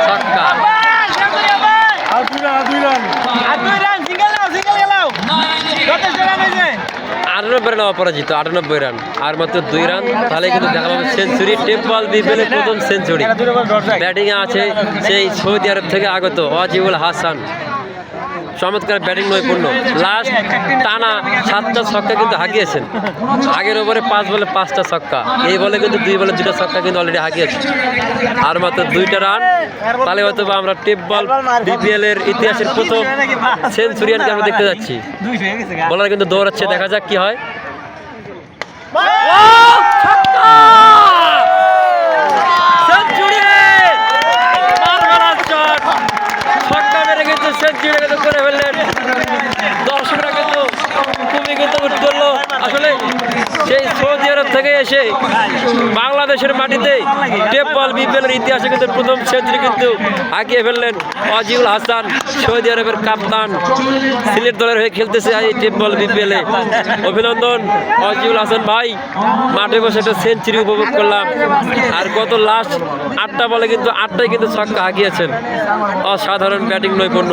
ছক্কা। আটানব্বই রান অপরাজিত, 98 রান, আর মাত্র 2 রান, তাহলে কিন্তু দেখা পাবে সেঞ্চুরি। টেপ বল বিপিএলের প্রথম সেঞ্চুরি। ব্যাটিংয়ে আছে সেই সৌদি আরব থেকে আগত ওয়াজিবুল হাসান, চমৎকার ব্যাটিং নৈপুণ্য। লাস্ট টানা 7টা ছক্কা কিন্তু হাঁকিয়েছেন। আগের ওভারে 5 বলে 5টা ছক্কা, এই বলে কিন্তু 2 বলে 2টা ছক্কা কিন্তু অলরেডি হাঁকিয়েছে। আর মাত্র 2টা রান, তাহলে হয়তো আমরা টেপ বল বিপিএল এর ইতিহাসের প্রথম সেঞ্চুরিয়ানকে আমরা দেখতে যাচ্ছি। বলার কিন্তু দৌড়াচ্ছে, দেখা যাক কি হয়। সেঞ্চুরি করে ফেললেন। দর্শকরা কিন্তু খুবই কিন্তু উৎফুল্ল। আসলে সেই সৌদি আরব থেকে এসে বাংলাদেশের মাটিতে টেপ বল বিপিএল এর ইতিহাসে কিন্তু প্রথম সেঞ্চুরি কিন্তু হাঁকিয়ে ফেললেন ওয়াজিবুল হাসান, সৌদি আরবের কাপ্তান। সিলেট দলের হয়ে খেলতেছে এই টেপ বল বিপিএল এ। অভিনন্দন ওয়াজিবুল হাসান ভাই, মাঠে বসে একটা সেঞ্চুরি উপভোগ করলাম। আর গত লাস্ট 8টা বলে কিন্তু 8টাই কিন্তু ছক্কা হাঁকিয়েছেন। অসাধারণ ব্যাটিং নৈপুণ্য।